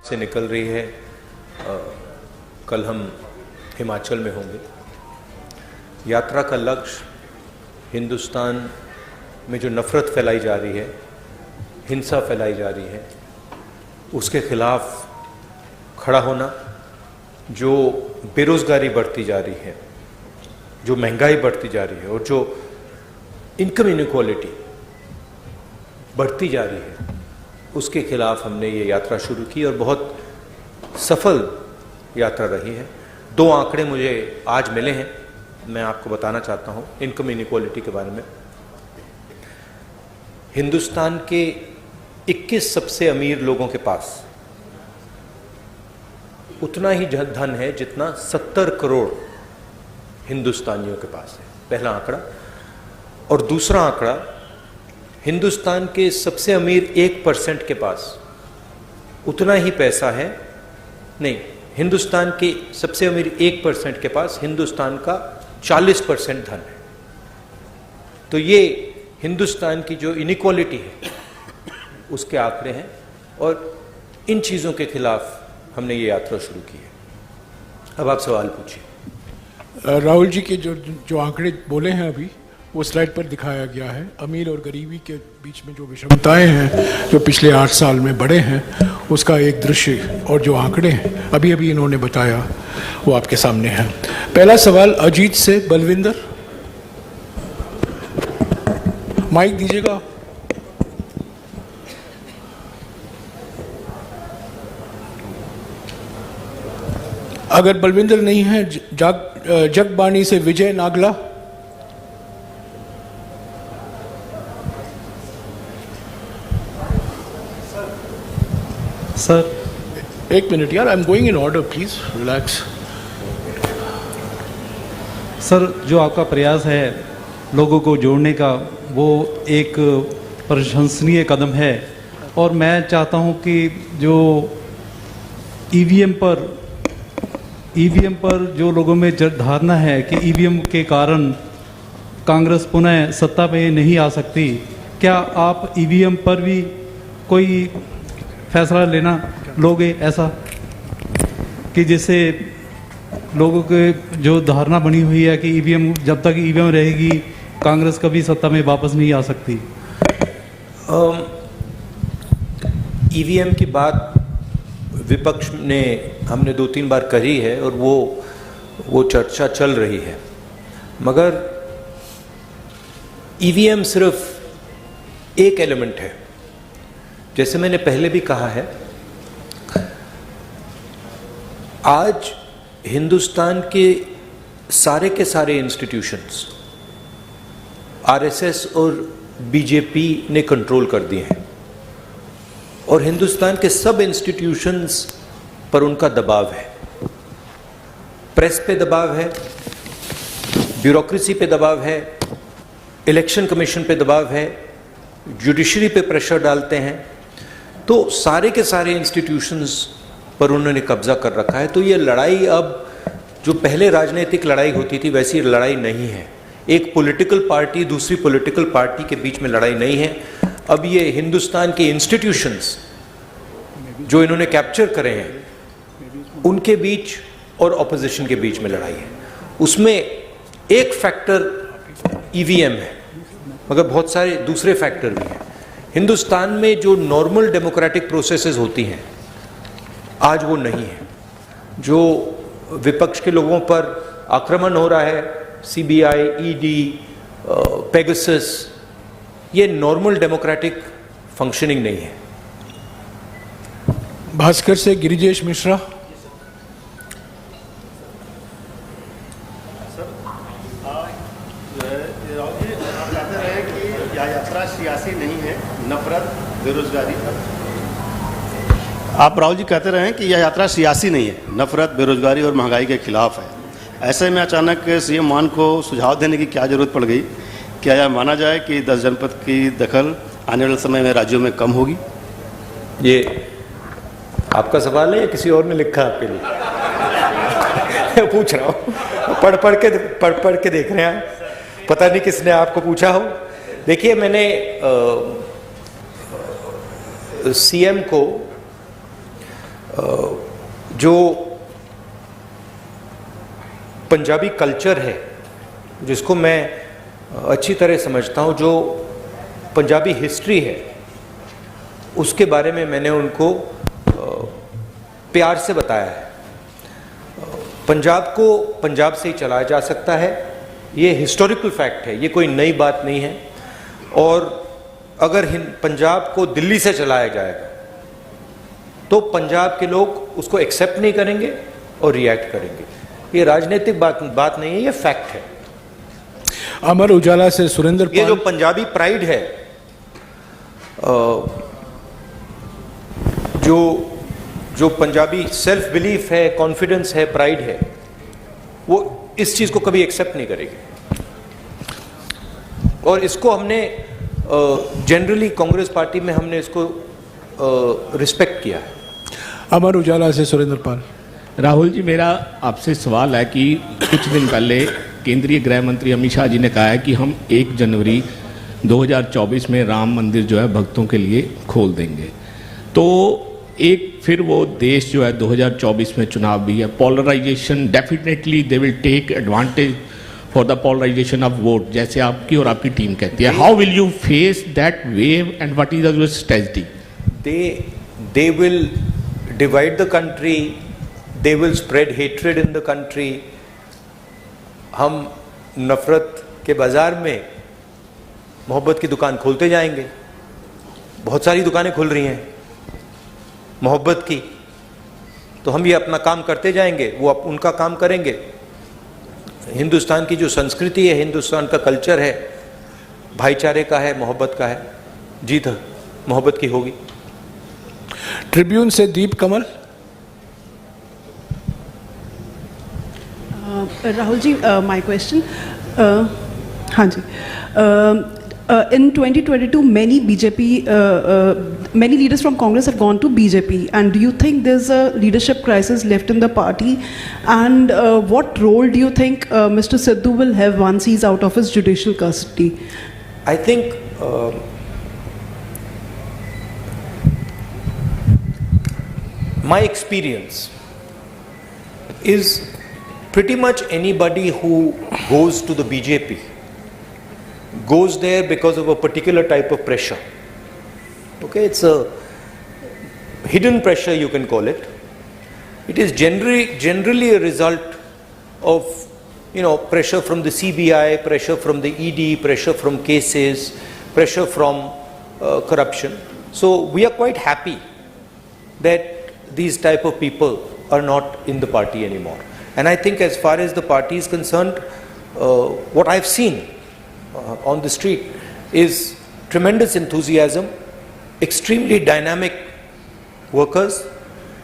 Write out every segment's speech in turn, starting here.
से निकल रही है। कल हम हिमाचल में होंगे। यात्रा का लक्ष्य हिंदुस्तान में जो नफ़रत फैलाई जा रही है, हिंसा फैलाई जा रही है, उसके खिलाफ खड़ा होना। जो बेरोज़गारी बढ़ती जा रही है, जो महंगाई बढ़ती जा रही है और जो इनकम इनइक्वालिटी बढ़ती जा रही है, उसके खिलाफ हमने ये यात्रा शुरू की और बहुत सफल यात्रा रही है। 2 आंकड़े मुझे आज मिले हैं, मैं आपको बताना चाहता हूँ इनकम इनइक्वालिटी के बारे में। हिंदुस्तान के 21 सबसे अमीर लोगों के पास उतना ही धन है जितना 70 करोड़ हिंदुस्तानियों के पास है, पहला आंकड़ा। और दूसरा आंकड़ा, हिंदुस्तान के सबसे अमीर 1% के पास उतना ही पैसा है, नहीं, हिंदुस्तान के सबसे अमीर 1% के पास हिंदुस्तान का 40% धन है। तो ये हिंदुस्तान की जो इनइक्वालिटी है उसके आंकड़े हैं और इन चीज़ों के खिलाफ हमने ये यात्रा शुरू की है। अब आप सवाल पूछिए। राहुल जी के जो आंकड़े बोले हैं अभी, वो स्लाइड पर दिखाया गया है। अमीर और गरीबी के बीच में जो विषमताएं हैं जो पिछले 8 साल में बढ़े हैं, उसका एक दृश्य और जो आंकड़े हैं अभी अभी इन्होंने बताया वो आपके सामने है। पहला सवाल अजीत से बलविंदर, माइक दीजिएगा। अगर बलविंदर नहीं है, जगबानी से विजय नागला। सर 1 मिनट यार, I am going in order, please relax. Sir, जो आपका प्रयास है लोगों को जोड़ने का, वो एक प्रशंसनीय कदम है। और मैं चाहता हूं कि जो ईवीएम पर जो लोगों में धारणा है कि ईवीएम के कारण कांग्रेस पुनः सत्ता में नहीं आ सकती, क्या आप ईवीएम पर भी कोई फैसला लेना लोगे, ऐसा कि जिससे लोगों के जो धारणा बनी हुई है कि ईवीएम, जब तक ईवीएम रहेगी कांग्रेस कभी सत्ता में वापस नहीं आ सकती? ईवीएम की बात विपक्ष ने हमने 2-3 बार करी है और वो चर्चा चल रही है, मगर ईवीएम सिर्फ एक एलिमेंट है। जैसे मैंने पहले भी कहा है, आज हिंदुस्तान के सारे इंस्टीट्यूशंस आरएसएस और बीजेपी ने कंट्रोल कर दिए हैं और हिंदुस्तान के सब इंस्टीट्यूशंस पर उनका दबाव है। प्रेस पे दबाव है, ब्यूरोक्रेसी पे दबाव है, इलेक्शन कमीशन पे दबाव है, जुडिशरी पे प्रेशर डालते हैं। तो सारे के सारे इंस्टीट्यूशंस पर उन्होंने कब्जा कर रखा है। तो ये लड़ाई अब जो पहले राजनीतिक लड़ाई होती थी वैसी लड़ाई नहीं है। एक पॉलिटिकल पार्टी दूसरी पॉलिटिकल पार्टी के बीच में लड़ाई नहीं है। अब ये हिंदुस्तान के इंस्टीट्यूशंस जो इन्होंने कैप्चर करे हैं उनके बीच और ऑपोजिशन के बीच में लड़ाई है। उसमें एक फैक्टर ईवीएम है, मगर बहुत सारे दूसरे फैक्टर भी हैं। हिंदुस्तान में जो नॉर्मल डेमोक्रेटिक प्रोसेसेस होती हैं आज वो नहीं है। जो विपक्ष के लोगों पर आक्रमण हो रहा है, सीबीआई, ईडी, पेगासस, ये नॉर्मल डेमोक्रेटिक फंक्शनिंग नहीं है। भास्कर से गिरिजेश मिश्रा। यात्रा सियासी नहीं है, नफरत, बेरोजगारी। आप राहुल जी कहते रहे कि यह यात्रा सियासी नहीं है, नफरत, बेरोजगारी और महंगाई के खिलाफ है। ऐसे में अचानक सीएम मान को सुझाव देने की क्या जरूरत पड़ गई? क्या यह माना जाए कि 10 जनपद की दखल आने वाले समय में राज्यों में कम होगी? ये आपका सवाल है या किसी और ने लिखा आपके लिए? पूछ रहा हूँ, पढ़ के देख रहे हैं, पता नहीं किसने आपको पूछा हो। देखिए, मैंने सीएम को जो पंजाबी कल्चर है, जिसको मैं अच्छी तरह समझता हूँ, जो पंजाबी हिस्ट्री है, उसके बारे में मैंने उनको प्यार से बताया है। पंजाब को पंजाब से ही चलाया जा सकता है, ये हिस्टोरिकल फैक्ट है, ये कोई नई बात नहीं है। और अगर पंजाब को दिल्ली से चलाया जाएगा तो पंजाब के लोग उसको एक्सेप्ट नहीं करेंगे और रिएक्ट करेंगे। ये राजनीतिक बात नहीं है, ये फैक्ट है। अमर उजाला से सुरेंद्र ये जो पाल। पंजाबी प्राइड है, जो पंजाबी सेल्फ बिलीफ है, कॉन्फिडेंस है, प्राइड है, वो इस चीज को कभी एक्सेप्ट नहीं करेगी। और इसको हमने जनरली कांग्रेस पार्टी में हमने इसको रिस्पेक्ट किया है। अमर उजाला से सुरेंद्र पाल। राहुल जी, मेरा आपसे सवाल है कि कुछ दिन पहले केंद्रीय गृह मंत्री अमित शाह जी ने कहा है कि हम 1 जनवरी 2024 में राम मंदिर जो है भक्तों के लिए खोल देंगे। तो एक फिर वो देश जो है 2024 में चुनाव भी है, polarisation, definitely they will take advantage for the polarisation of vote, जैसे आपकी और आपकी टीम कहती है। How will you face that wave and what is your strategy? They will divide the country, they will spread hatred in the country. हम नफरत के बाजार में मोहब्बत की दुकान खोलते जाएंगे। बहुत सारी दुकानें खुल रही हैं मोहब्बत की, तो हम ये अपना काम करते जाएंगे, वो उनका काम करेंगे। हिंदुस्तान की जो संस्कृति है, हिंदुस्तान का कल्चर है, भाईचारे का है, मोहब्बत का है, जीत मोहब्बत की होगी। ट्रिब्यून से दीप कमल। राहुल जी, माय क्वेश्चन, हाँ जी, in 2022 many BJP many leaders from Congress have gone to BJP, and do you think there's a leadership crisis left in the party, and what role do you think Mr. Sidhu will have once he's out of his judicial custody? I think my experience is pretty much anybody who goes to the BJP goes there because of a particular type of pressure. Okay, it's a hidden pressure, you can call it. It is generally a result of, pressure from the CBI, pressure from the ED, pressure from cases, pressure from corruption. So we are quite happy that these type of people are not in the party anymore. And I think as far as the party is concerned, what I've seen on the street is tremendous enthusiasm, extremely dynamic workers,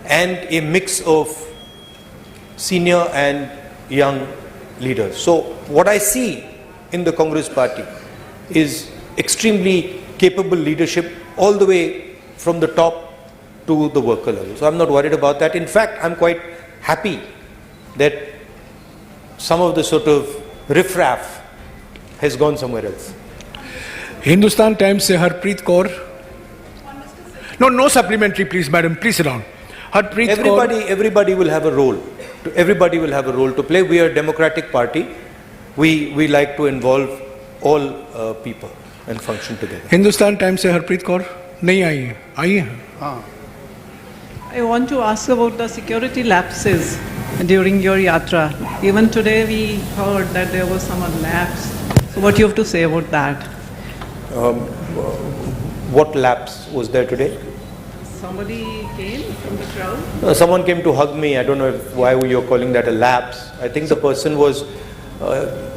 and a mix of senior and young leaders. So what I see in the Congress party is extremely capable leadership all the way from the top to the worker level. So I'm not worried about that. In fact, I'm quite happy that some of the sort of riffraff has gone somewhere else. Hindustan Times से Harpreet Kaur. No supplementary, please, madam. Please sit down. Harpreet Kaur. Everybody will have a role. Everybody will have a role to play. We are a democratic party. We like to involve all people and function together. Hindustan Times से हरप्रीत कौर नहीं आई है, आई है। हाँ, I want to ask about the security lapses during your yatra. Even today we heard that there was some lapse. So what do you have to say about that? What lapse was there today? Somebody came from the crowd. Someone came to hug me. I don't know why you're calling that a lapse. I think the person was,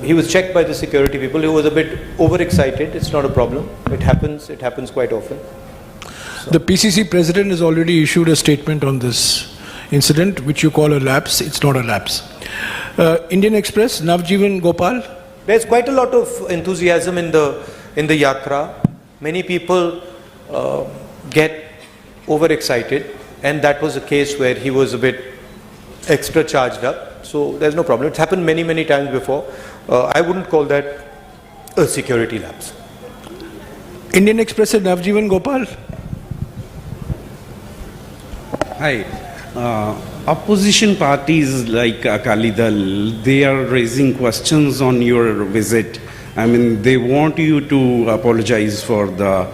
he was checked by the security people. He was a bit overexcited. It's not a problem. It happens quite often. The PCC president has already issued a statement on this incident, which you call a lapse. It's not a lapse. Indian Express, Navjeevan Gopal. There's quite a lot of enthusiasm in the yatra. Many people get overexcited, and that was a case where he was a bit extra charged up. So there's no problem. It's happened many times before. I wouldn't call that a security lapse. Indian Express से नवजीवन Gopal. Hi. opposition parties like Akali Dal, they are raising questions on your visit. I mean, they want you to apologize for the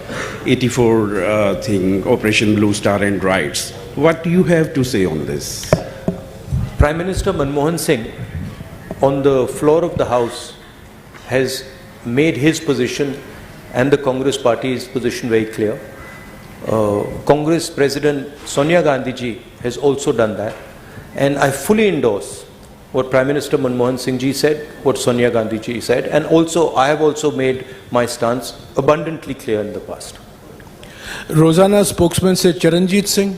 84 thing, Operation Blue Star and riots. What do you have to say on this? Prime Minister Manmohan Singh, on the floor of the House, has made his position and the Congress Party's position very clear. Congress President Sonia Gandhi ji has also done that, and I fully endorse what Prime Minister Manmohan Singh ji said, what Sonia Gandhi ji said, and also I have also made my stance abundantly clear in the past. रोजाना spokesman से Charanjit Singh.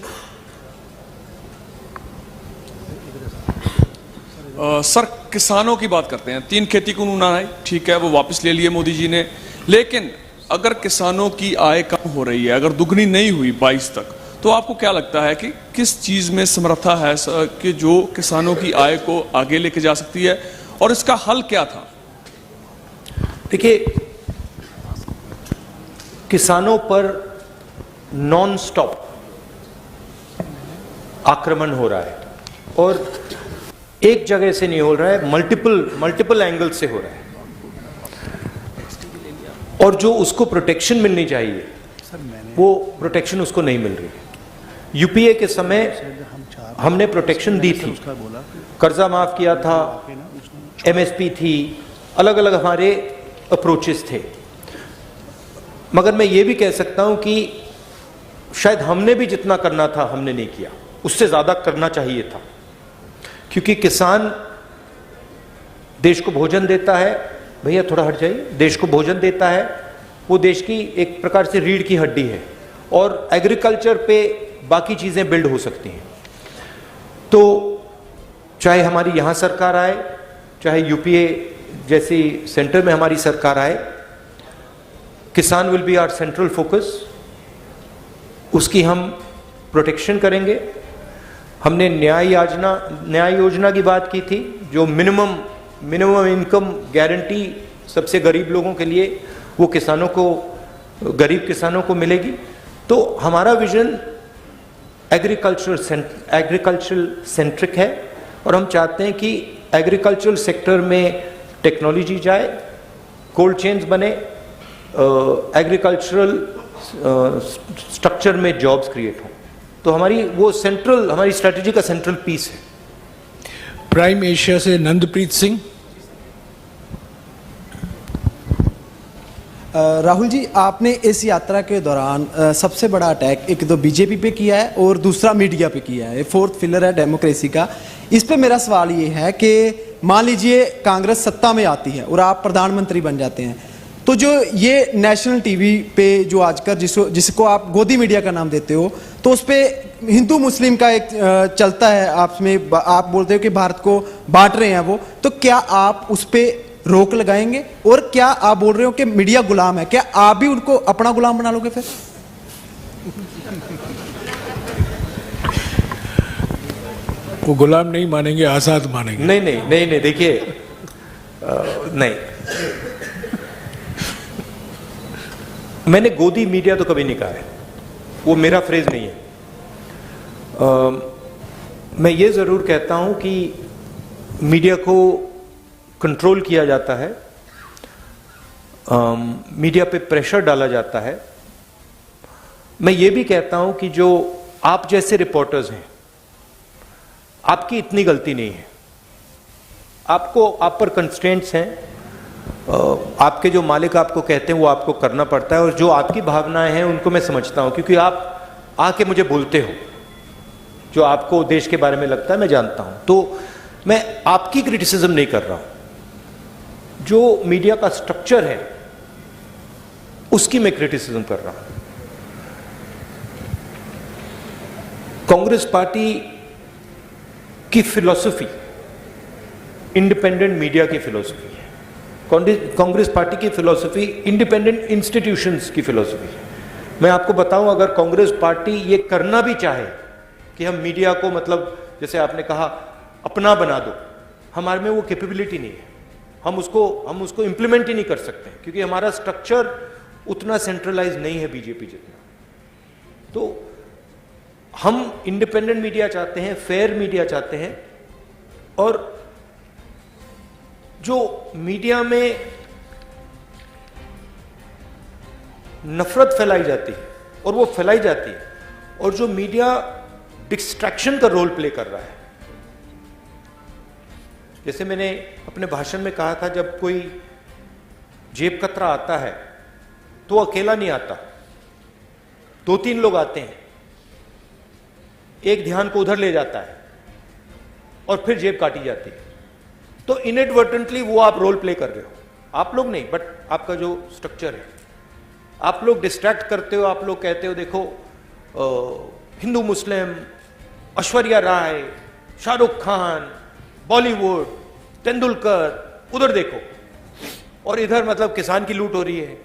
Sir, किसानों की बात करते हैं। 3 खेती कानून आए, ठीक है, वो वापस ले लिए मोदी जी ने, लेकिन अगर किसानों की आय कम हो रही है, अगर दुगनी नहीं हुई 22 तक, तो आपको क्या लगता है कि किस चीज में समर्था है कि जो किसानों की आय को आगे लेके जा सकती है, और इसका हल क्या था? देखिए, किसानों पर नॉन स्टॉप आक्रमण हो रहा है, और एक जगह से नहीं हो रहा है, मल्टीपल एंगल से हो रहा है, और जो उसको प्रोटेक्शन मिलनी चाहिए वो प्रोटेक्शन उसको नहीं मिल रही। यूपीए के समय हमने प्रोटेक्शन दी थी, कर्जा माफ किया था, एमएसपी थी, अलग अलग हमारे अप्रोचेस थे, मगर मैं ये भी कह सकता हूं कि शायद हमने भी जितना करना था हमने नहीं किया, उससे ज्यादा करना चाहिए था, क्योंकि किसान देश को भोजन देता है। भैया थोड़ा हट जाइए। देश को भोजन देता है, वो देश की एक प्रकार से रीढ़ की हड्डी है, और एग्रीकल्चर पे बाकी चीजें बिल्ड हो सकती हैं। तो चाहे हमारी यहां सरकार आए, चाहे यूपीए जैसी सेंटर में हमारी सरकार आए, किसान will be our central focus. उसकी हम प्रोटेक्शन करेंगे। हमने न्याय योजना की बात की थी, जो मिनिमम इनकम गारंटी सबसे गरीब लोगों के लिए, वो किसानों को, गरीब किसानों को मिलेगी। तो हमारा विजन एग्रीकल्चरल सेंट्रिक है, और हम चाहते हैं कि एग्रीकल्चरल सेक्टर में टेक्नोलॉजी जाए, कोल्ड चेन्स बने, एग्रीकल्चरल स्ट्रक्चर में जॉब्स क्रिएट हों। तो हमारी स्ट्रेटजी का सेंट्रल पीस है। प्राइम एशिया से नंदप्रीत सिंह। राहुल जी, आपने इस यात्रा के दौरान सबसे बड़ा अटैक एक तो बीजेपी पे किया है और दूसरा मीडिया पे किया है, 4th पिलर है डेमोक्रेसी का। इस पे मेरा सवाल ये है कि मान लीजिए कांग्रेस सत्ता में आती है और आप प्रधानमंत्री बन जाते हैं, तो जो ये नेशनल टीवी पे जो आजकल जिसको आप गोदी मीडिया का नाम देते हो, तो उस पर हिंदू मुस्लिम का एक चलता है, आपस में आप बोलते हो कि भारत को बांट रहे हैं वो, तो क्या आप उस पर रोक लगाएंगे? और क्या आप बोल रहे हो कि मीडिया गुलाम है, क्या आप भी उनको अपना गुलाम बना लोगे फिर? वो गुलाम नहीं मानेंगे, आजाद मानेंगे। नहीं, देखिए, नहीं, मैंने गोदी मीडिया तो कभी नहीं कहा है, वो मेरा फ्रेज नहीं है। मैं ये जरूर कहता हूं कि मीडिया को कंट्रोल किया जाता है, मीडिया पे प्रेशर डाला जाता है। मैं ये भी कहता हूं कि जो आप जैसे रिपोर्टर्स हैं, आपकी इतनी गलती नहीं है, आप पर कंस्ट्रेंट्स हैं, आपके जो मालिक आपको कहते हैं वो आपको करना पड़ता है, और जो आपकी भावनाएं हैं उनको मैं समझता हूं, क्योंकि आप आके मुझे बोलते हो जो आपको देश के बारे में लगता है, मैं जानता हूं। तो मैं आपकी क्रिटिसिज्म नहीं कर रहा हूं, जो मीडिया का स्ट्रक्चर है उसकी मैं क्रिटिसिज्म कर रहा हूं। कांग्रेस पार्टी की फिलॉसफी इंडिपेंडेंट मीडिया की फिलॉसफी है। कांग्रेस पार्टी की फिलॉसफी इंडिपेंडेंट इंस्टीट्यूशंस की फिलॉसफी है। मैं आपको बताऊं, अगर कांग्रेस पार्टी ये करना भी चाहे कि हम मीडिया को, मतलब जैसे आपने कहा, अपना बना दो, हमारे में वो कैपेबिलिटी नहीं है। हम उसको इंप्लीमेंट ही नहीं कर सकते, क्योंकि हमारा स्ट्रक्चर उतना सेंट्रलाइज नहीं है बीजेपी जितना। तो हम इंडिपेंडेंट मीडिया चाहते हैं, फेयर मीडिया चाहते हैं, और जो मीडिया में नफरत फैलाई जाती है और वो फैलाई जाती है, और जो मीडिया डिस्ट्रैक्शन का रोल प्ले कर रहा है, जैसे मैंने अपने भाषण में कहा था, जब कोई जेब कतरा आता है तो अकेला नहीं आता, 2-3 लोग आते हैं, एक ध्यान को उधर ले जाता है और फिर जेब काटी जाती है। तो इनएडवर्टेंटली वो आप रोल प्ले कर रहे हो, आप लोग नहीं, बट आपका जो स्ट्रक्चर है, आप लोग डिस्ट्रैक्ट करते हो। आप लोग कहते हो देखो हिंदू मुस्लिम, ऐश्वर्या राय, शाहरुख खान, बॉलीवुड, तेंदुलकर, उधर देखो, और इधर मतलब किसान की लूट हो रही है,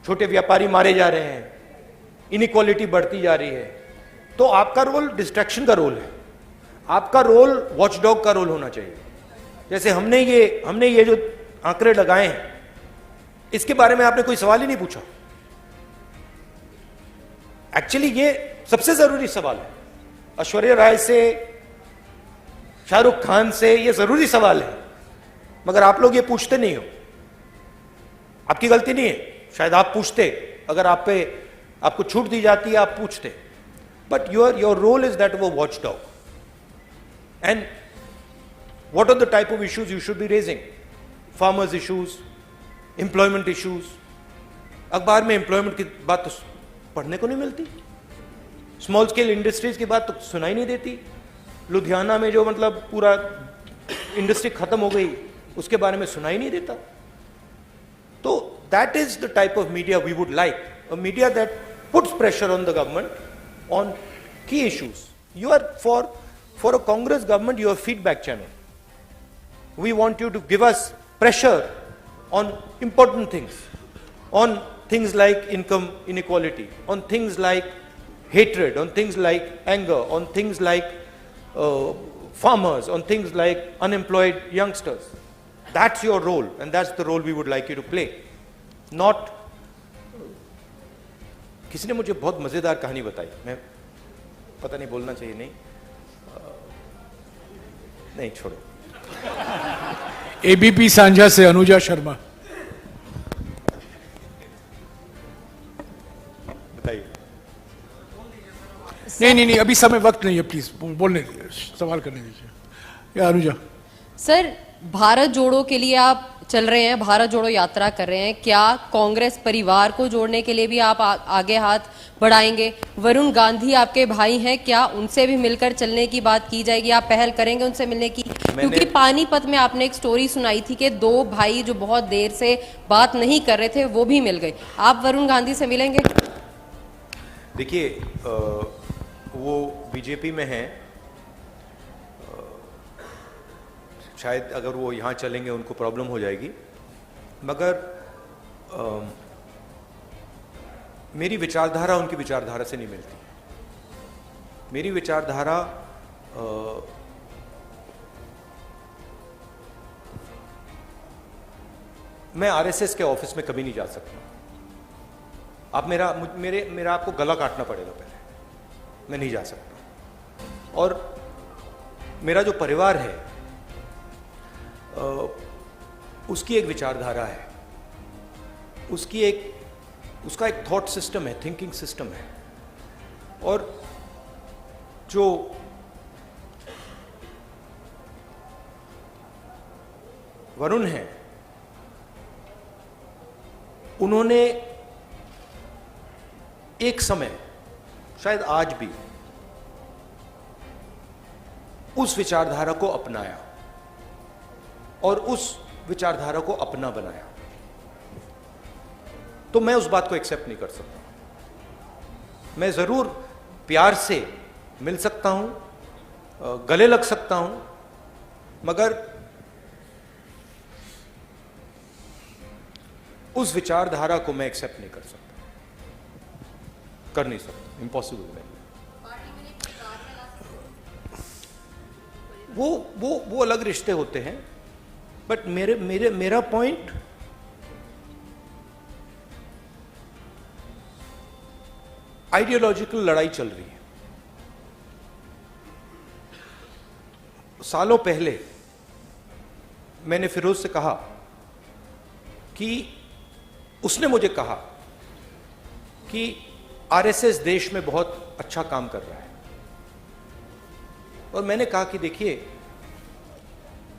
छोटे व्यापारी मारे जा रहे हैं, इनइक्वालिटी बढ़ती जा रही है। तो आपका रोल डिस्ट्रैक्शन का रोल है, आपका रोल वॉचडॉग का रोल होना चाहिए। जैसे हमने ये जो आंकड़े लगाए हैं, इसके बारे में आपने कोई सवाल ही नहीं पूछा। एक्चुअली ये सबसे जरूरी सवाल है, ऐश्वर्या राय से, शाहरुख खान से, ये जरूरी सवाल है, मगर आप लोग ये पूछते नहीं हो। आपकी गलती नहीं है, शायद आप पूछते, अगर आपको छूट दी जाती है आप पूछते, but your role is that वो watch dog. And what are the type of issues you should be raising? Farmers issues, employment issues. अखबार में एम्प्लॉयमेंट की बात तो पढ़ने को नहीं मिलती, स्मॉल स्केल इंडस्ट्रीज की बात तो सुनाई नहीं देती। लुधियाना में जो मतलब पूरा इंडस्ट्री खत्म हो गई, उसके बारे में सुनाई नहीं देता। तो that is the type of media we would like, a media that puts pressure on the government on key issues. You are for a Congress government, you are feedback channel. We want you to give us pressure on important things, on things like income inequality, on things like hatred, on things like anger, on things like farmers, on things like unemployed youngsters. That's your role, and that's the role we would like you to play. Not किसी ने मुझे बहुत मजेदार कहानी बताई, मैं पता नहीं बोलना चाहिए, नहीं छोड़ो। एबीपी सांझा से अनुजा शर्मा। नहीं, अभी समय वक्त नहीं है, प्लीज बोलने दीजिए, सवाल करने दीजिए। या अनुजा। सर, भारत जोड़ो के लिए आप चल रहे हैं, भारत जोड़ो यात्रा कर रहे हैं, क्या कांग्रेस परिवार को जोड़ने के लिए भी आप आगे हाथ बढ़ाएंगे? वरुण गांधी आपके भाई हैं, क्या उनसे भी मिलकर चलने की बात की जाएगी? आप पहल करेंगे उनसे मिलने की? क्योंकि पानीपत में आपने एक स्टोरी सुनाई थी कि 2 भाई जो बहुत देर से बात नहीं कर रहे थे वो भी मिल गए। आप वरुण गांधी से मिलेंगे? देखिए, वो बीजेपी में हैं, शायद अगर वो यहाँ चलेंगे उनको प्रॉब्लम हो जाएगी, मगर मेरी विचारधारा उनकी विचारधारा से नहीं मिलती। मेरी विचारधारा मैं आरएसएस के ऑफिस में कभी नहीं जा सकता। आप मेरा आपको गला काटना पड़ेगा पहले, मैं नहीं जा सकता। और मेरा जो परिवार है उसकी एक विचारधारा है, उसका एक थॉट सिस्टम है, थिंकिंग सिस्टम है, और जो वरुण है उन्होंने एक समय, शायद आज भी, उस विचारधारा को अपनाया और उस विचारधारा को अपना बनाया। तो मैं उस बात को एक्सेप्ट नहीं कर सकता। मैं जरूर प्यार से मिल सकता हूं, गले लग सकता हूं, मगर उस विचारधारा को मैं एक्सेप्ट नहीं कर सकता, कर नहीं सकता, इम्पॉसिबल है। वो अलग रिश्ते होते हैं, बट मेरा पॉइंट आइडियोलॉजिकल लड़ाई चल रही है। सालों पहले मैंने फिरोज से कहा कि उसने मुझे कहा कि आरएसएस देश में बहुत अच्छा काम कर रहा है, और मैंने कहा कि देखिए,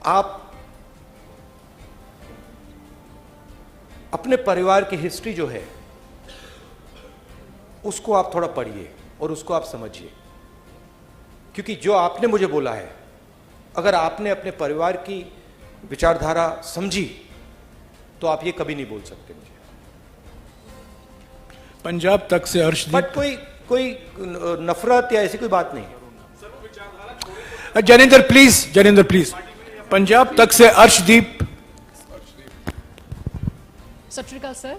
आप अपने परिवार की हिस्ट्री जो है उसको आप थोड़ा पढ़िए और उसको आप समझिए, क्योंकि जो आपने मुझे बोला है, अगर आपने अपने परिवार की विचारधारा समझी तो आप ये कभी नहीं बोल सकते मुझे। पंजाब तक से अर्शदीप, बट कोई नफरत या ऐसी कोई बात नहीं है। जनेंद्र प्लीज, पंजाब तक से अर्शदीप। सत श्री अकाल सर।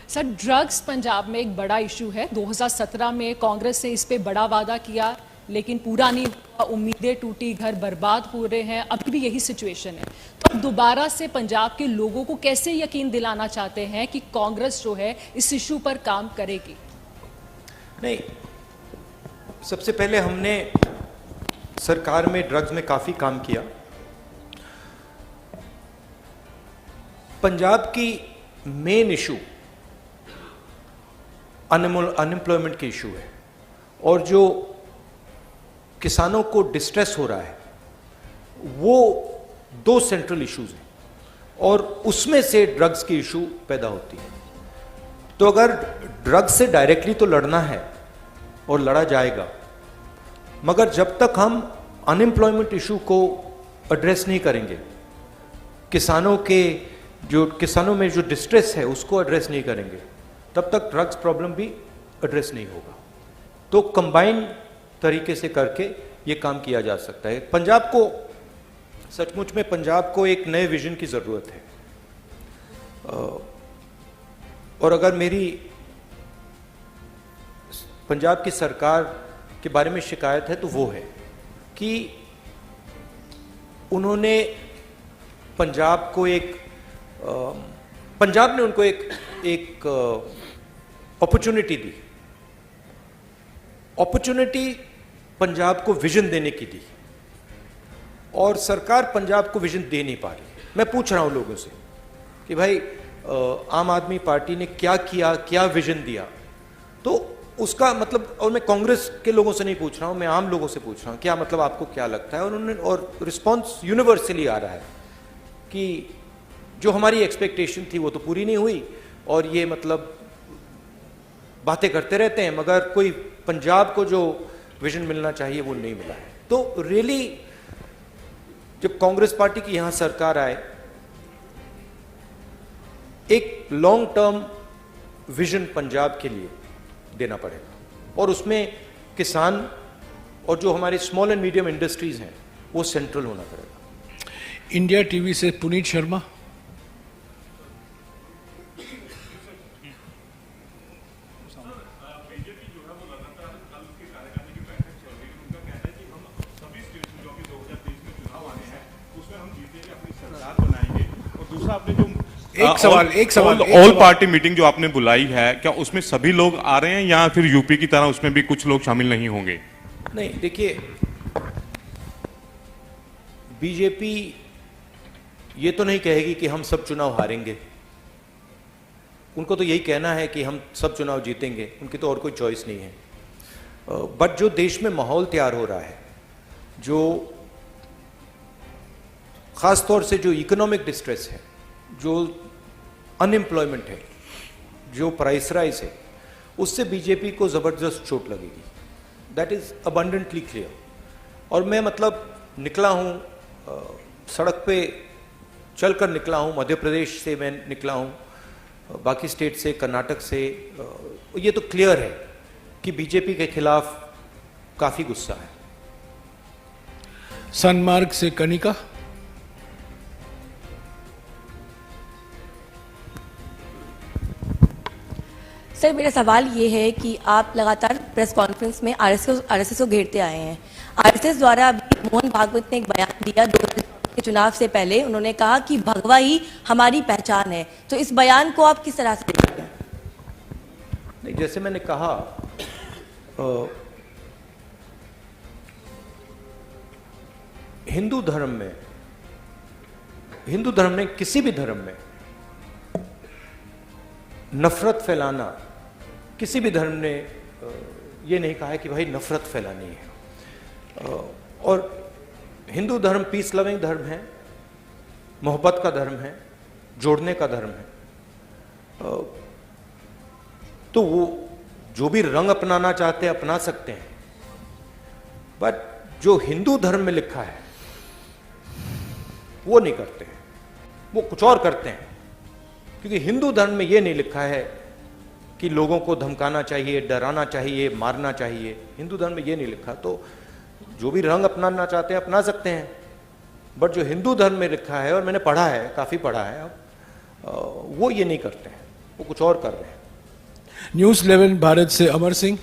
सर, ड्रग्स पंजाब में एक बड़ा इशू है। 2017 में कांग्रेस ने इस पे बड़ा वादा किया लेकिन पूरा नहीं हुआ, उम्मीदें टूटी, घर बर्बाद हो रहे हैं, अब भी यही सिचुएशन है। तो अब दोबारा से पंजाब के लोगों को कैसे यकीन दिलाना चाहते हैं कि कांग्रेस जो है इस इशू पर काम करेगी? नहीं, सबसे पहले हमने सरकार में ड्रग्स में काफी काम किया। पंजाब की मेन इशू अनएम्प्लॉयमेंट की इशू है, और जो किसानों को डिस्ट्रेस हो रहा है वो 2 सेंट्रल इश्यूज हैं, और उसमें से ड्रग्स की इशू पैदा होती है। तो अगर ड्रग्स से डायरेक्टली तो लड़ना है और लड़ा जाएगा, मगर जब तक हम अनएम्प्लॉयमेंट इशू को एड्रेस नहीं करेंगे, किसानों में जो डिस्ट्रेस है उसको एड्रेस नहीं करेंगे, तब तक ड्रग्स प्रॉब्लम भी एड्रेस नहीं होगा। तो कंबाइन तरीके से करके ये काम किया जा सकता है। पंजाब को, सचमुच में पंजाब को एक नए विजन की जरूरत है, और अगर मेरी पंजाब की सरकार के बारे में शिकायत है तो वो है कि उन्होंने पंजाब ने उनको एक अपॉर्चुनिटी दी, अपॉर्चुनिटी पंजाब को विजन देने की दी, और सरकार पंजाब को विजन दे नहीं पा रही। मैं पूछ रहा हूं लोगों से कि भाई आम आदमी पार्टी ने क्या किया, क्या विजन दिया, तो उसका मतलब, और मैं कांग्रेस के लोगों से नहीं पूछ रहा हूं, मैं आम लोगों से पूछ रहा हूं, क्या मतलब आपको क्या लगता है? और रिस्पॉन्स यूनिवर्सली आ रहा है कि जो हमारी एक्सपेक्टेशन थी वो तो पूरी नहीं हुई, और ये मतलब बातें करते रहते हैं, मगर कोई पंजाब को जो विजन मिलना चाहिए वो नहीं मिला है। तो रियली जब कांग्रेस पार्टी की यहां सरकार आए, एक लॉन्ग टर्म विजन पंजाब के लिए देना पड़ेगा, और उसमें किसान और जो हमारे स्मॉल एंड मीडियम इंडस्ट्रीज हैं वो सेंट्रल होना पड़ेगा। इंडिया टीवी से पुनीत शर्मा। एक सवाल ऑल पार्टी मीटिंग जो आपने बुलाई है, क्या उसमें सभी लोग आ रहे हैं या फिर यूपी की तरह उसमें भी कुछ लोग शामिल नहीं होंगे? नहीं, देखिए, बीजेपी ये तो नहीं कहेगी कि हम सब चुनाव हारेंगे। उनको तो यही कहना है कि हम सब चुनाव जीतेंगे, उनकी तो और कोई चॉइस नहीं है। बट जो देश में माहौल तैयार हो रहा है, जो खास तौर से जो इकोनॉमिक डिस्ट्रेस है, जो अनएम्प्लॉयमेंट है, जो प्राइस राइज है, उससे बीजेपी को जबरदस्त चोट लगेगी। That is abundantly clear. और मैं मतलब निकला हूं, सड़क पे चलकर निकला हूं, मध्य प्रदेश से मैं निकला हूं, बाकी स्टेट से, कर्नाटक से, ये तो क्लियर है कि बीजेपी के खिलाफ काफी गुस्सा है। सनमार्ग से कनिका। सर, मेरा सवाल ये है कि आप लगातार प्रेस कॉन्फ्रेंस में आरएसएस को घेरते आए हैं। आरएसएस द्वारा अभी मोहन भागवत ने एक बयान दिया 2014 के चुनाव से पहले, उन्होंने कहा कि भगवा ही हमारी पहचान है। तो इस बयान को आप किस तरह से देखते हैं? नहीं, जैसे मैंने कहा, हिंदू धर्म में किसी भी धर्म में नफरत फैलाना, किसी भी धर्म ने ये नहीं कहा है कि भाई नफरत फैलानी है। और हिंदू धर्म पीस लविंग धर्म है, मोहब्बत का धर्म है, जोड़ने का धर्म है। तो वो जो भी रंग अपनाना चाहते हैं अपना सकते हैं, बट जो हिंदू धर्म में लिखा है वो नहीं करते हैं, वो कुछ और करते हैं। क्योंकि हिंदू धर्म में ये नहीं लिखा है कि लोगों को धमकाना चाहिए, डराना चाहिए, मारना चाहिए। हिंदू धर्म में ये नहीं लिखा। तो जो भी रंग अपनाना चाहते हैं अपना सकते हैं, बट जो हिंदू धर्म में लिखा है, और मैंने पढ़ा है, काफ़ी पढ़ा है, अब वो ये नहीं करते हैं, वो कुछ और कर रहे हैं। न्यूज़ 11 भारत से अमर सिंह।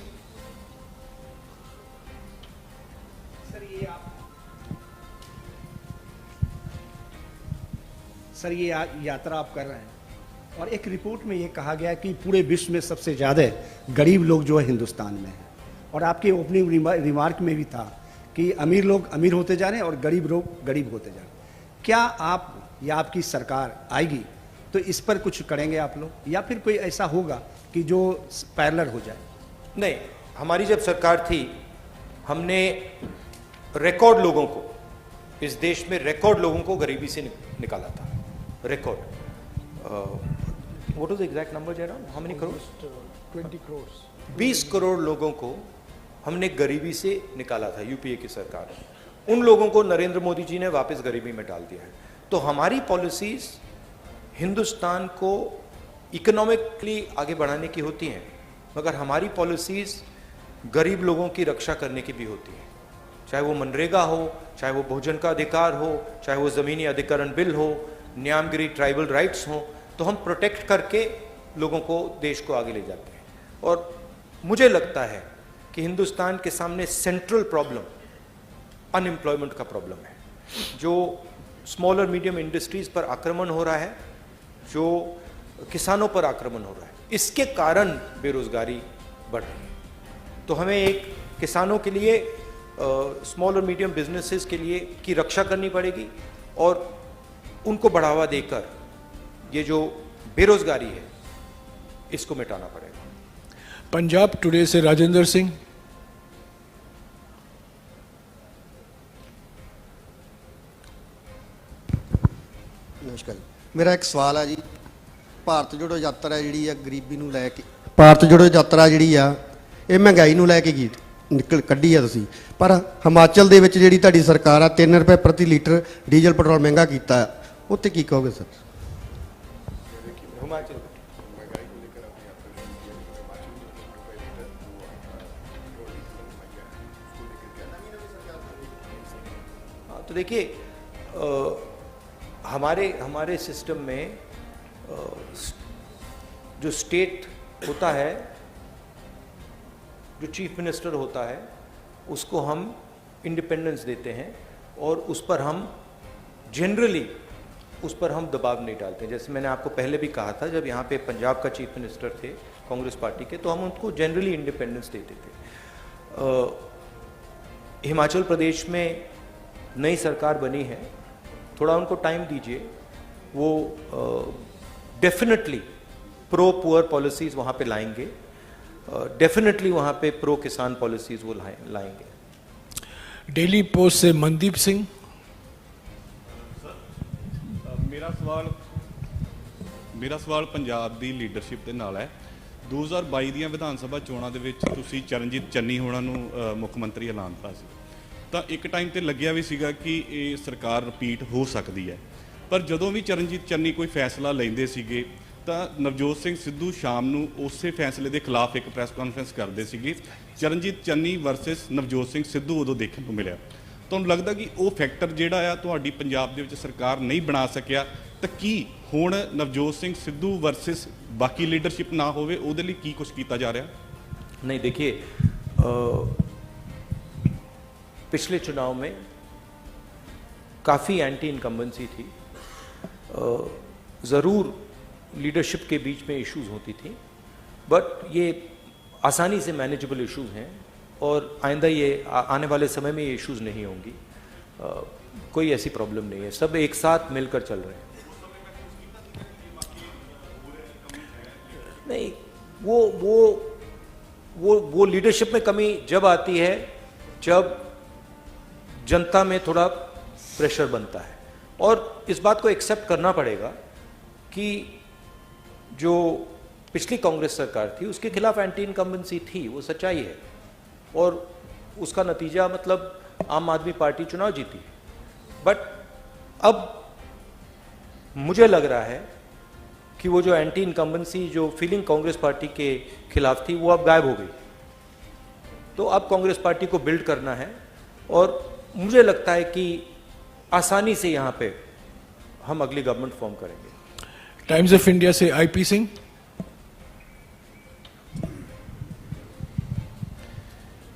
सर ये यात्रा आप कर रहे हैं और एक रिपोर्ट में ये कहा गया कि पूरे विश्व में सबसे ज़्यादा गरीब लोग जो है हिंदुस्तान में हैं, और आपके ओपनिंग रिमार्क में भी था कि अमीर लोग अमीर होते जा रहे हैं और गरीब लोग गरीब होते जा रहे हैं। क्या आप या आपकी सरकार आएगी तो इस पर कुछ करेंगे आप लोग, या फिर कोई ऐसा होगा कि जो पैरेलल हो जाए? नहीं, हमारी जब सरकार थी हमने रिकॉर्ड लोगों को, इस देश में रिकॉर्ड लोगों को गरीबी से निकाला था। Record what is the exact number Jairam, how many crore? 20 crore 20 crore लोगों को हमने गरीबी से निकाला था, यूपीए की सरकार। उन लोगों को नरेंद्र मोदी जी ने वापस गरीबी में डाल दिया है। तो हमारी पॉलिसीज हिंदुस्तान को इकोनॉमिकली आगे बढ़ाने की होती हैं, मगर हमारी पॉलिसीज गरीब लोगों की रक्षा करने की भी होती हैं। चाहे वो मनरेगा हो, चाहे वो भोजन का अधिकार हो, चाहे वो ज़मीनी अधिकरण बिल हो, न्यामगिरी ट्राइबल राइट्स हो, तो हम प्रोटेक्ट करके लोगों को, देश को आगे ले जाते हैं। और मुझे लगता है कि हिंदुस्तान के सामने सेंट्रल प्रॉब्लम अनएम्प्लॉयमेंट का प्रॉब्लम है। जो स्मॉल और मीडियम इंडस्ट्रीज पर आक्रमण हो रहा है, जो किसानों पर आक्रमण हो रहा है, इसके कारण बेरोजगारी बढ़ रही है। तो हमें एक किसानों के लिए, स्मॉल और मीडियम बिजनेसेस के लिए की रक्षा करनी पड़ेगी और उनको बढ़ावा देकर ये जो बेरोजगारी है इसको मिटाना पड़ेगा। पंजाब टुडे से राजेंद्र सिंह। नमस्कार, मेरा एक सवाल है जी। भारत जोड़ो यात्रा जी गरीबी नूं लैके, भारत जोड़ो यात्रा जी ये महंगाई नूं लैके निकल कड्ढी है तुसीं, पर हिमाचल दे विच जिहड़ी तुहाडी सरकार आ 3 रुपए प्रति लीटर डीजल पेट्रोल महंगा कीता, उत्ते की कहोगे सर? तो देखिए, हमारे सिस्टम में जो स्टेट होता है, जो चीफ मिनिस्टर होता है, उसको हम इंडिपेंडेंस देते हैं और उस पर हम जनरली दबाव नहीं डालते हैं। जैसे मैंने आपको पहले भी कहा था, जब यहाँ पे पंजाब का चीफ मिनिस्टर थे कांग्रेस पार्टी के, तो हम उनको जनरली इंडिपेंडेंस देते थे। हिमाचल प्रदेश में नई सरकार बनी है, थोड़ा उनको टाइम दीजिए, वो डेफिनेटली प्रो पुअर पॉलिसीज़ वहाँ पे लाएंगे, डेफिनेटली वहाँ पे प्रो किसान पॉलिसीज़ वो लाएंगे। डेली पोस्ट से मनदीप सिंह। ਮੇਰਾ ਸਵਾਲ ਪੰਜਾਬ ਦੀ ਲੀਡਰਸ਼ਿਪ ਦੇ ਨਾਲ ਹੈ। 2022 ਦੀਆਂ ਵਿਧਾਨ ਸਭਾ ਚੋਣਾਂ ਦੇ ਵਿੱਚ ਤੁਸੀਂ ਚਰਨਜੀਤ ਚੰਨੀ ਹੋਣਾ ਨੂੰ ਮੁੱਖ ਮੰਤਰੀ ਐਲਾਨਤਾ ਸੀ, ਤਾਂ ਇੱਕ ਟਾਈਮ ਤੇ ਲੱਗਿਆ ਵੀ ਸੀਗਾ ਕਿ ਇਹ ਸਰਕਾਰ ਰਿਪੀਟ ਹੋ ਸਕਦੀ ਹੈ, ਪਰ ਜਦੋਂ ਵੀ ਚਰਨਜੀਤ ਚੰਨੀ ਕੋਈ ਫੈਸਲਾ ਲੈਂਦੇ ਸੀਗੇ ਤਾਂ ਨਵਜੋਤ ਸਿੰਘ ਸਿੱਧੂ ਸ਼ਾਮ ਨੂੰ ਉਸੇ ਫੈਸਲੇ ਦੇ ਖਿਲਾਫ ਇੱਕ ਪ੍ਰੈਸ ਕਾਨਫਰੰਸ ਕਰਦੇ ਸੀਗੇ। ਚਰਨਜੀਤ ਚੰਨੀ ਵਰਸਸ ਨਵਜੋਤ ਸਿੰਘ ਸਿੱਧੂ ਉਦੋਂ ਦੇਖਣ ਨੂੰ ਮਿਲਿਆ। ਤੁਹਾਨੂੰ ਲੱਗਦਾ ਕਿ ਉਹ ਫੈਕਟਰ ਜਿਹੜਾ ਆ ਤੁਹਾਡੀ ਪੰਜਾਬ ਦੇ ਵਿੱਚ ਸਰਕਾਰ ਨਹੀਂ ਬਣਾ ਸਕਿਆ, ਤਾਂ ਕੀ ਹੁਣ ਨਵਜੋਤ ਸਿੰਘ ਸਿੱਧੂ ਵਰਸਸ ਬਾਕੀ ਲੀਡਰਸ਼ਿਪ ਨਾ ਹੋਵੇ, ਉਹਦੇ ਲਈ ਕੀ ਕੁਝ ਕੀਤਾ ਜਾ ਰਿਹਾ? नहीं, देखिए, पिछले चुनाव में काफ़ी एंटी इनकम्बेंसी थी। ज़रूर लीडरशिप के बीच में इश्यूज होती थी, बट ये आसानी से मैनेजेबल इश्यूज हैं और आइंदा ये आने वाले समय में ये इश्यूज नहीं होंगी। कोई ऐसी प्रॉब्लम नहीं है, सब एक साथ मिलकर चल रहे हैं। नहीं, वो लीडरशिप में कमी जब आती है जब जनता में थोड़ा प्रेशर बनता है, और इस बात को एक्सेप्ट करना पड़ेगा कि जो पिछली कांग्रेस सरकार थी उसके खिलाफ एंटी इनकम्बेंसी थी, वो सच्चाई है, और उसका नतीजा मतलब आम आदमी पार्टी चुनाव जीती। बट अब मुझे लग रहा है कि वो जो एंटी इनकम्बेंसी जो फीलिंग कांग्रेस पार्टी के खिलाफ थी वो अब गायब हो गई। तो अब कांग्रेस पार्टी को बिल्ड करना है, और मुझे लगता है कि आसानी से यहाँ पे हम अगली गवर्नमेंट फॉर्म करेंगे। टाइम्स ऑफ इंडिया से IP Singh.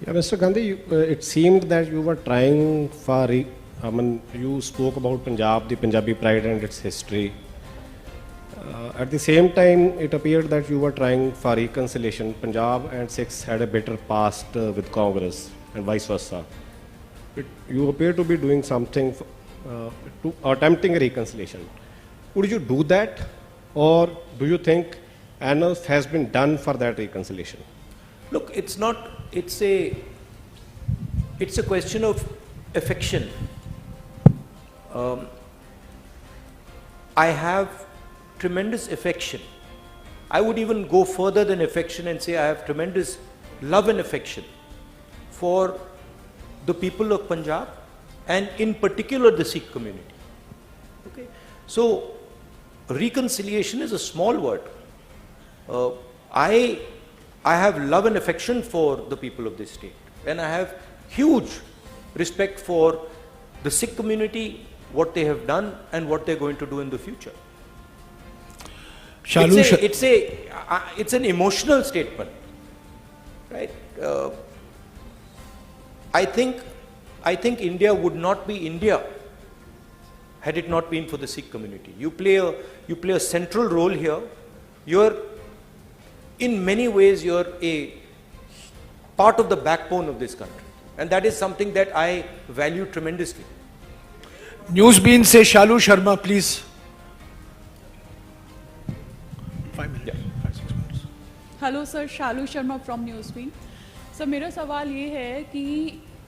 Yeah, Mr. Gandhi, it seemed that you were trying for, you spoke about Punjab, the Punjabi pride and its history. At the same time, it appeared that you were trying for reconciliation. Punjab and Sikhs had a bitter past with Congress and vice versa. You appear to be doing something to attempting a reconciliation. Would you do that, or do you think enough has been done for that reconciliation? Look, it's not. It's a question of affection. I have tremendous affection. I would even go further than affection and say I have tremendous love and affection for the people of Punjab, and in particular the Sikh community. Okay, so reconciliation is a small word. I have love and affection for the people of this state, and I have huge respect for the Sikh community, what they have done and what they're going to do in the future. It's an emotional statement, right? I think India would not be India had it not been for the Sikh community. You play a central role here. In many ways, you're a part of the backbone of this country, and that is something that I value tremendously. Newsbeat से Shalu Sharma, please. 5 minutes. 5-6 minutes. Hello sir, Shalu Sharma from Newsbeat. Sir, मेरा सवाल ये है कि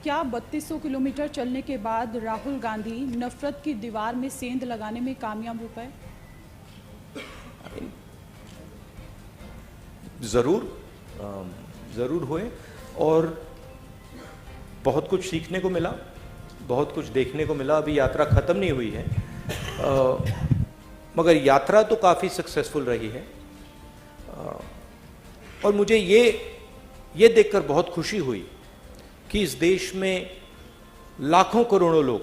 क्या 3200 kilometre चलने के बाद राहुल गांधी नफरत की दीवार में सेंध लगाने में कामयाब हो पाए? ज़रूर हुए, और बहुत कुछ सीखने को मिला, बहुत कुछ देखने को मिला। अभी यात्रा ख़त्म नहीं हुई है, मगर यात्रा तो काफ़ी सक्सेसफुल रही है, और मुझे ये देखकर बहुत खुशी हुई कि इस देश में लाखों करोड़ों लोग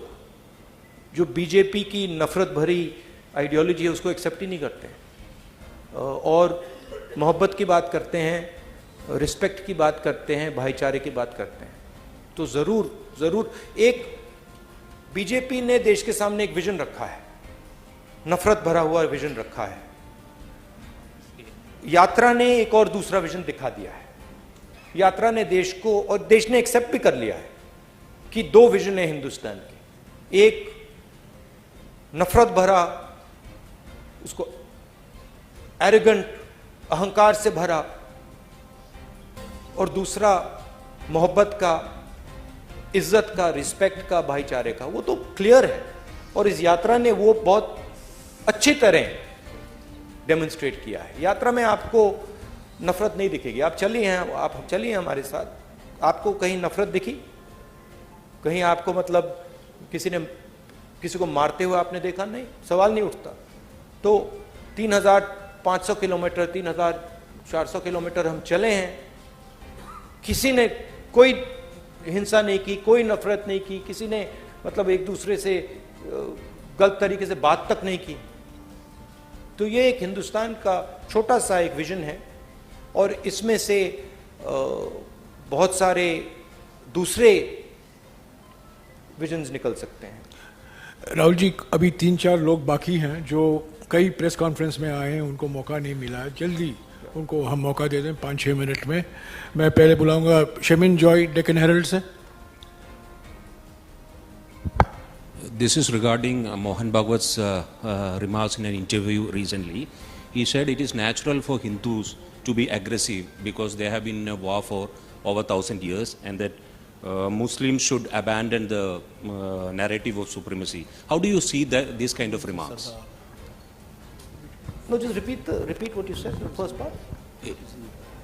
जो बीजेपी की नफरत भरी आइडियोलॉजी है उसको एक्सेप्ट ही नहीं करते, और मोहब्बत की बात करते हैं, रिस्पेक्ट की बात करते हैं, भाईचारे की बात करते हैं। तो ज़रूर एक बीजेपी ने देश के सामने एक विजन रखा है, नफरत भरा हुआ विजन रखा है। यात्रा ने एक और दूसरा विजन दिखा दिया है। यात्रा ने देश को, और देश ने एक्सेप्ट भी कर लिया है कि दो विजन है हिंदुस्तान के, एक नफरत भरा, उसको एरोगेंट, अहंकार से भरा, और दूसरा मोहब्बत का, इज्जत का, रिस्पेक्ट का, भाईचारे का। वो तो क्लियर है, और इस यात्रा ने वो बहुत अच्छी तरह डेमोन्स्ट्रेट किया है। यात्रा में आपको नफरत नहीं दिखेगी। आप चलिए हमारे साथ, आपको कहीं नफरत दिखी? कहीं आपको मतलब किसी को मारते हुए आपने देखा? नहीं, सवाल नहीं उठता। तो 3500 किलोमीटर, 3400 किलोमीटर हम चले हैं, किसी ने कोई हिंसा नहीं की, कोई नफरत नहीं की, किसी ने मतलब एक दूसरे से गलत तरीके से बात तक नहीं की। तो ये एक हिंदुस्तान का छोटा सा एक विजन है, और इसमें से बहुत सारे दूसरे विजन्स निकल सकते हैं। राहुल जी, अभी 3-4 लोग बाकी हैं जो कई प्रेस कॉन्फ्रेंस में आए हैं, उनको मौका नहीं मिला है। जल्दी उनको हम मौका दे दें 5-6 मिनट में। मैं पहले बुलाऊंगा शमिन जॉय, डेक्कन हेरल्ड से। this is regarding Mohan Bhagavat's remarks in an interview recently. He said it is natural for Hindus to be aggressive because they have been in a war for over 1,000 years, and that Muslims should abandon the narrative of supremacy. How do you see that, these kind of remarks? No, just repeat what you said, the first part.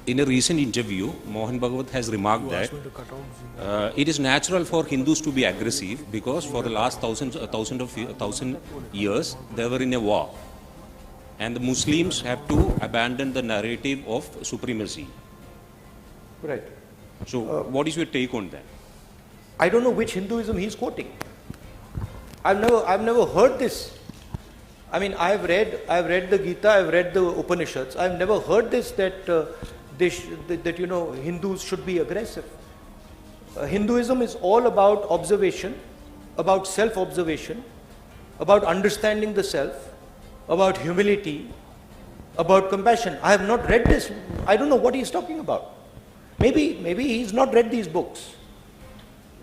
In a recent interview, Mohan Bhagavat has remarked that it is natural for Hindus to be aggressive because for the last thousand years they were in a war, and the Muslims have to abandon the narrative of supremacy. Right. So, what is your take on that? I don't know which Hinduism he's quoting. I've never heard this. I mean, I've read the Gita, I've read the Upanishads. I've never heard this that Hindus should be aggressive. Hinduism is all about observation, about self-observation, about understanding the self, about humility, about compassion. I have not read this. I don't know what he's talking about. Maybe he's not read these books.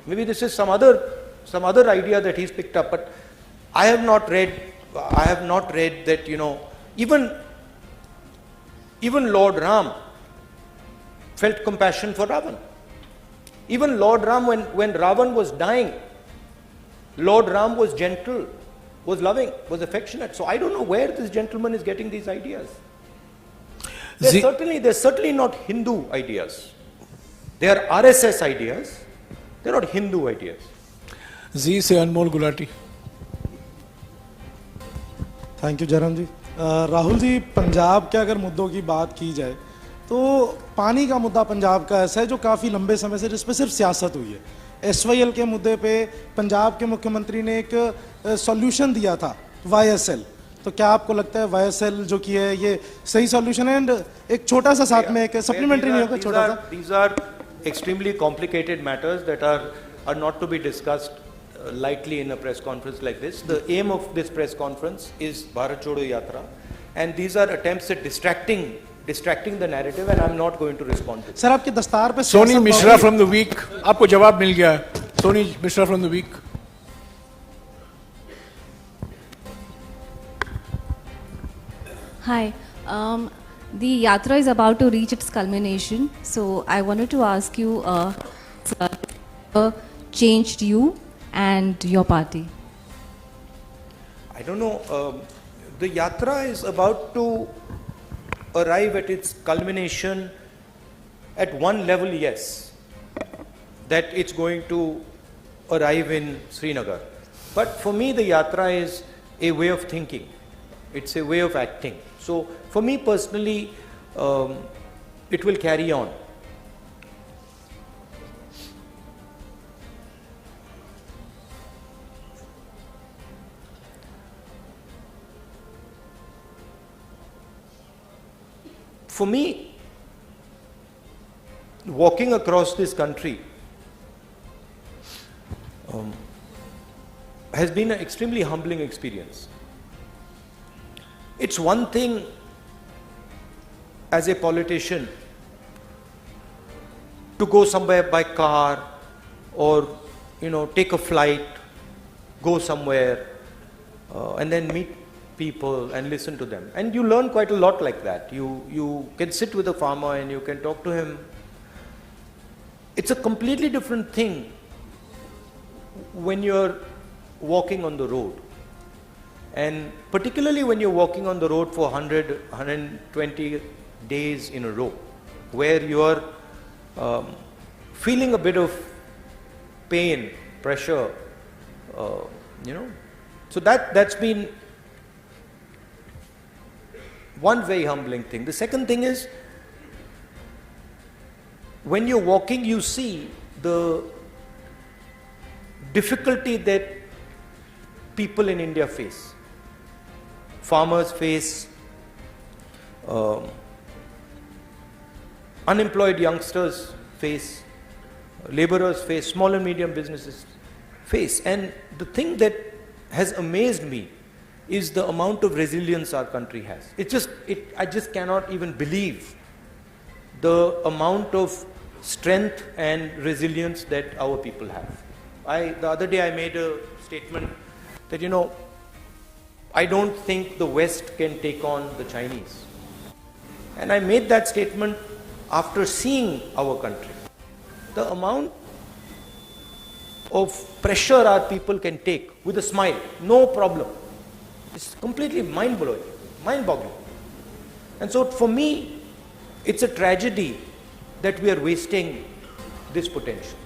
Maybe this is some other idea that he's picked up. But I have not read that, even Lord Ram felt compassion for Ravan. Even Lord Ram, when Ravan was dying, Lord Ram was gentle, was loving, was affectionate. So I don't know where this gentleman is getting these ideas. They're certainly not Hindu ideas. They are RSS ideas. They're not Hindu ideas. जी से अनमोल Gulati. Thank you Jairam जी. राहुल जी, पंजाब के अगर मुद्दों की बात की जाए तो पानी का मुद्दा पंजाब का ऐसा है जो काफ़ी लंबे समय से जिस पर सिर्फ सियासत हुई है. SYL के मुद्दे पे पंजाब के मुख्यमंत्री ने एक सॉल्यूशन दिया था, YSL. तो क्या आपको लगता है YSL जो की है ये सही सॉल्यूशन है? एंड एक छोटा सा साथ में एक सप्लीमेंट्री नहीं होगा छोटा सा. These are extremely complicated matters that are not to be discussed lightly in a press conference like this. The aim of this press conference is Bharat Jodo Yatra, and these are attempts at distracting the narrative, and I'm not going to respond to it. Sir आपके दस्तार पे Soni Mishra from the Week, आपको जवाब मिल गया. Soni Mishra from the Week. Hi. The yatra is about to reach its culmination, so I wanted to ask you, changed you and your party? I don't know. The yatra is about to arrive at its culmination. At one level, yes, that it's going to arrive in Srinagar. But for me, the yatra is a way of thinking. It's a way of acting. So for me personally, it will carry on. For me, walking across this country has been an extremely humbling experience. It's one thing as a politician to go somewhere by car or take a flight, go somewhere and then meet people and listen to them, and you learn quite a lot like that. You can sit with a farmer and you can talk to him. It's a completely different thing when you're walking on the road, and particularly when you're walking on the road for 120 days in a row, where you're feeling a bit of pain, pressure, so that's been one very humbling thing. The second thing is, when you're walking, you see the difficulty that people in India face. Farmers face, unemployed youngsters face, laborers face, small and medium businesses face. And the thing that has amazed me is the amount of resilience our country has. I just cannot even believe the amount of strength and resilience that our people have. The other day I made a statement that, I don't think the West can take on the Chinese. And I made that statement after seeing our country. The amount of pressure our people can take with a smile, no problem. It's completely mind-blowing, mind-boggling. And so for me, it's a tragedy that we are wasting this potential.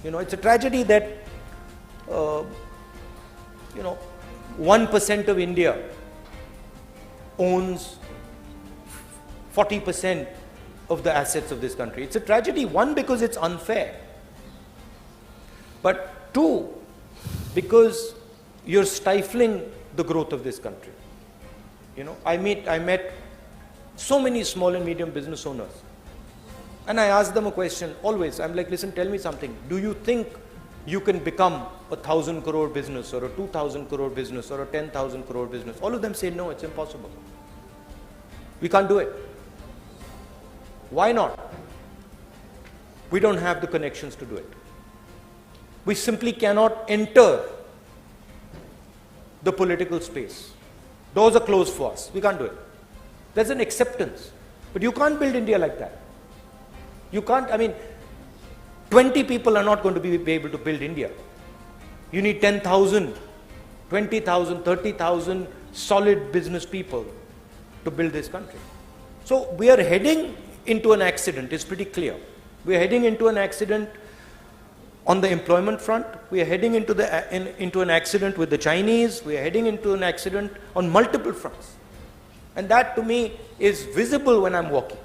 It's a tragedy that, 1% of India owns 40% of the assets of this country. It's a tragedy, one, because it's unfair. But two, because you're stifling the growth of this country. I met so many small and medium business owners. And I ask them a question always. I'm like, listen, tell me something. Do you think you can become a 1,000 crore business or a 2,000 crore business or a 10,000 crore business? All of them say, no, it's impossible. We can't do it. Why not? We don't have the connections to do it. We simply cannot enter the political space. Doors are closed for us. We can't do it. There's an acceptance. But you can't build India like that. You can't, 20 people are not going to be able to build India. You need 10,000, 20,000, 30,000 solid business people to build this country. So we are heading into an accident, it's pretty clear. We are heading into an accident on the employment front. We are heading into an accident with the Chinese. We are heading into an accident on multiple fronts. And that to me is visible when I'm walking.